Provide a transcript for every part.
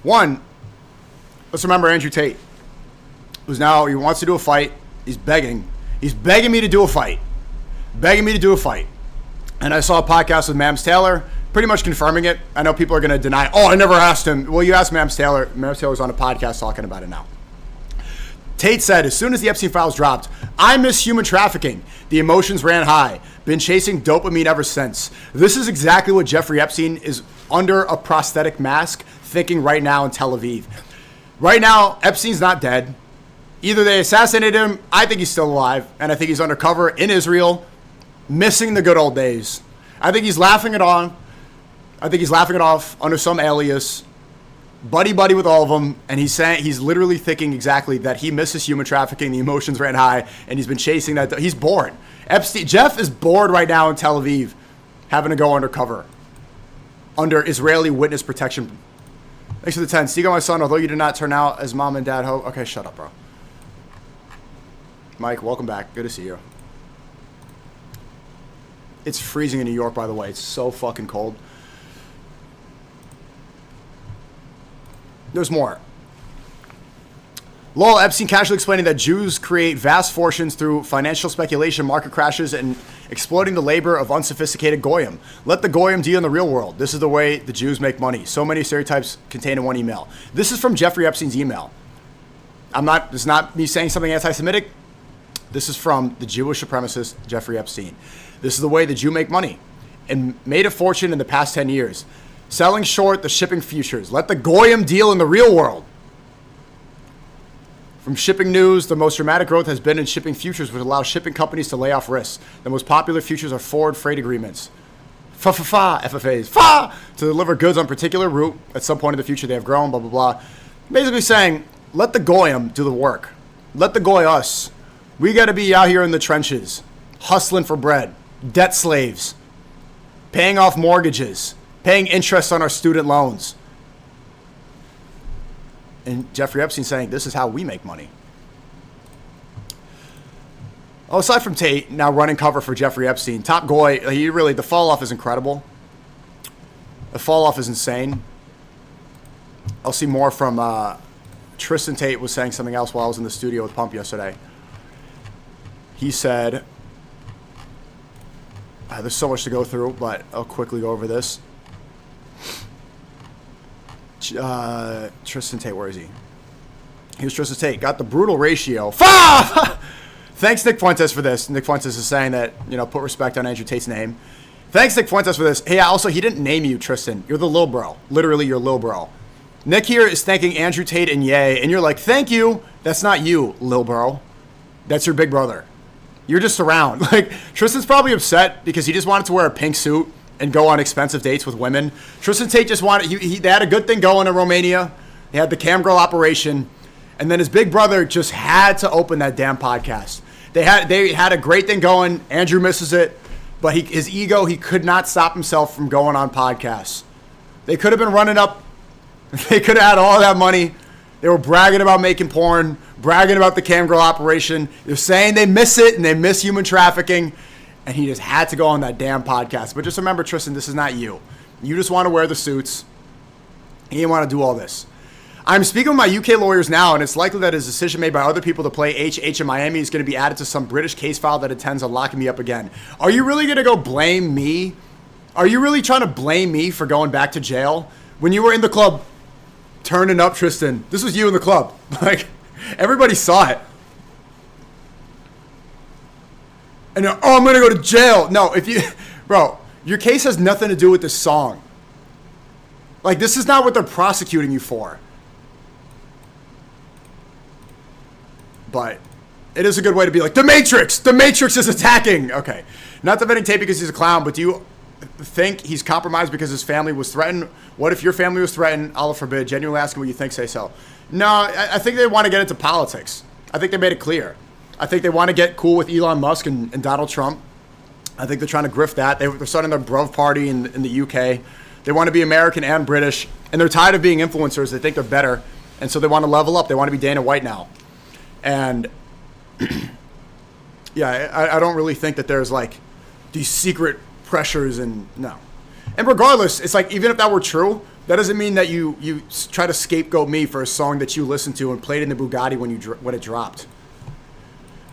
One, let's remember Andrew Tate, who's now, he wants to do a fight. He's begging. He's begging me to do a fight. Begging me to do a fight. And I saw a podcast with Mams Taylor, pretty much confirming it. I know people are going to deny, oh, I never asked him. Well, you asked Mams Taylor. Mams Taylor's on a podcast talking about it now. Tate said, as soon as the Epstein files dropped, I miss human trafficking. The emotions ran high. Been chasing dopamine ever since. This is exactly what Jeffrey Epstein is under a prosthetic mask thinking right now in Tel Aviv. Right now, Epstein's not dead. Either they assassinated him, I think he's still alive, and I think he's undercover in Israel, missing the good old days. I think he's laughing it off. I think he's laughing it off under some alias, buddy with all of them, and he's literally thinking exactly that he misses human trafficking, the emotions ran high, and he's been chasing that. He's bored. Jeff is bored right now in Tel Aviv, having to go undercover, under Israeli witness protection. Thanks for the 10. SNEAKO, my son, although you did not turn out as mom and dad hope. Okay, shut up, bro. Mike, welcome back. Good to see you. It's freezing in New York, by the way. It's so fucking cold. There's more. Lowell Epstein casually explaining that Jews create vast fortunes through financial speculation, market crashes, and exploiting the labor of unsophisticated Goyim. Let the Goyim deal in the real world. This is the way the Jews make money. So many stereotypes contained in one email. This is from Jeffrey Epstein's email. This is not me saying something anti-Semitic. This is from the Jewish supremacist Jeffrey Epstein. This is the way the Jew make money and made a fortune in the past 10 years. Selling short the shipping futures. Let the Goyim deal in the real world. From shipping news, the most dramatic growth has been in shipping futures, which allow shipping companies to lay off risks. The most popular futures are forward freight agreements. FFAs. To deliver goods on a particular route. At some point in the future, they have grown, blah, blah, blah. Basically saying, let the Goyim do the work. Let the Goy us. We got to be out here in the trenches, hustling for bread, debt slaves, paying off mortgages, paying interest on our student loans. And Jeffrey Epstein saying, this is how we make money. Oh, aside from Tate, now running cover for Jeffrey Epstein, top Goy, the fall off is incredible. The fall off is insane. I'll see more from Tristan Tate was saying something else while I was in the studio with Pump yesterday. He said, there's so much to go through, but I'll quickly go over this. Tristan Tate, where is he? Here's Tristan Tate. Got the brutal ratio. Thanks, Nick Fuentes, for this. Nick Fuentes is saying that, put respect on Andrew Tate's name. Thanks, Nick Fuentes, for this. Hey, also, he didn't name you, Tristan. You're the lil bro. Literally, you're lil bro. Nick here is thanking Andrew Tate and Ye, and you're like, thank you. That's not you, lil bro. That's your big brother. You're just around. Like, Tristan's probably upset because he just wanted to wear a pink suit and go on expensive dates with women. Tristan Tate just wanted, they had a good thing going in Romania. They had the cam girl operation. And then his big brother just had to open that damn podcast. They had a great thing going. Andrew misses it. But his ego, he could not stop himself from going on podcasts. They could have been running up. They could have had all that money. They were bragging about making porn, bragging about the cam girl operation. They're saying they miss it and they miss human trafficking. And he just had to go on that damn podcast. But just remember, Tristan, this is not you. You just want to wear the suits. You didn't want to do all this. I'm speaking with my UK lawyers now, and it's likely that his decision made by other people to play HH in Miami is going to be added to some British case file that intends on locking me up again. Are you really going to go blame me? Are you really trying to blame me for going back to jail? When you were in the club turning up, Tristan, this was you in the club. Like, everybody saw it. And I'm going to go to jail. No, bro, your case has nothing to do with this song. Like, this is not what they're prosecuting you for. But it is a good way to be like, the Matrix is attacking. Okay. Not defending Tate because he's a clown, but do you think he's compromised because his family was threatened? What if your family was threatened? Allah forbid. Genuinely asking what you think, say so. No, I think they want to get into politics. I think they made it clear. I think they want to get cool with Elon Musk and Donald Trump. I think they're trying to grift that. They're starting their Bruv party in the UK. They want to be American and British, and they're tired of being influencers. They think they're better, and so they want to level up. They want to be Dana White now. And, yeah, I don't really think that there's, like, these secret pressures and, no. And regardless, it's like, even if that were true, That doesn't mean that you try to scapegoat me for a song that you listened to and played in the Bugatti when it dropped.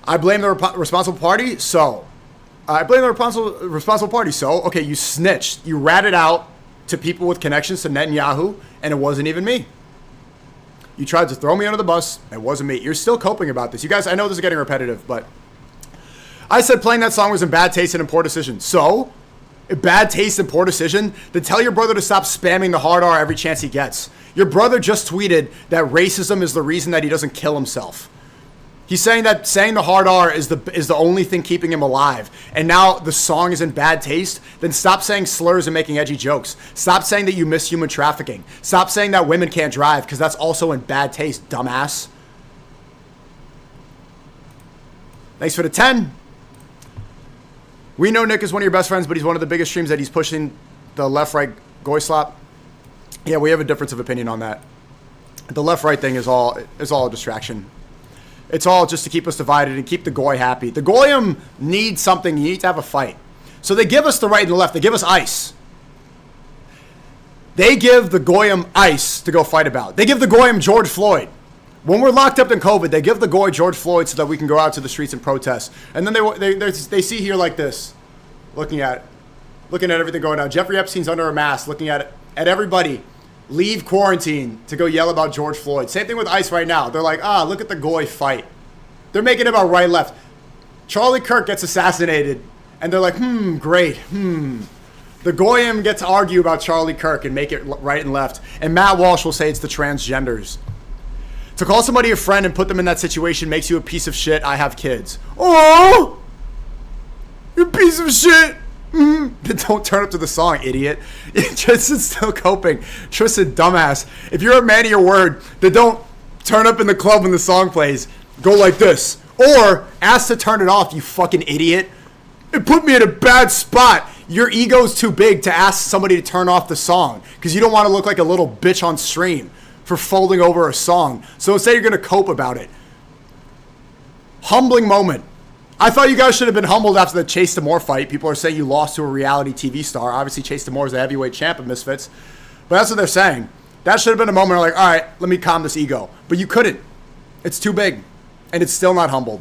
I blame the responsible party, so. I blame the responsible party, so. Okay, you snitched. You ratted out to people with connections to Netanyahu, and it wasn't even me. You tried to throw me under the bus. It wasn't me. You're still coping about this. You guys, I know this is getting repetitive, but I said playing that song was in bad taste and in poor decision. So, bad taste and poor decision, then tell your brother to stop spamming the hard R every chance he gets. Your brother just tweeted that racism is the reason that he doesn't kill himself. He's saying that saying the hard R is the only thing keeping him alive. And now the song is in bad taste. Then stop saying slurs and making edgy jokes. Stop saying that you miss human trafficking. Stop saying that women can't drive, because that's also in bad taste, dumbass. Thanks for the 10. We know Nick is one of your best friends, but he's one of the biggest streams that he's pushing the left-right goy slap. Yeah, we have a difference of opinion on that. The left-right thing is all a distraction. It's all just to keep us divided and keep the goy happy. The Goyim need something. You need to have a fight. So they give us the right and the left. They give us ice. They give the Goyim ice to go fight about. They give the Goyim George Floyd. When we're locked up in COVID, they give the goy George Floyd so that we can go out to the streets and protest. And then they see here like this, looking at everything going on. Jeffrey Epstein's under a mask, looking at everybody. Leave quarantine to go yell about George Floyd. Same thing with ICE right now. They're like, look at the goy fight. They're making it about right, left. Charlie Kirk gets assassinated, and they're like, great, The Goyim get to argue about Charlie Kirk and make it right and left. And Matt Walsh will say it's the transgenders. To call somebody a friend and put them in that situation makes you a piece of shit. I have kids. Oh, you piece of shit. Then don't turn up to the song, idiot. Tristan's still coping. Tristan, dumbass. If you're a man of your word, then don't turn up in the club when the song plays. Go like this. Or ask to turn it off, you fucking idiot. It put me in a bad spot. Your ego's too big to ask somebody to turn off the song because you don't want to look like a little bitch on stream for folding over a song. So instead you're going to cope about it. Humbling moment. I thought you guys should have been humbled after the Chase Demore fight. People are saying you lost to a reality TV star. Obviously, Chase Demore is the heavyweight champ of Misfits. But that's what they're saying. That should have been a moment where like, all right, let me calm this ego. But you couldn't. It's too big. And it's still not humbled.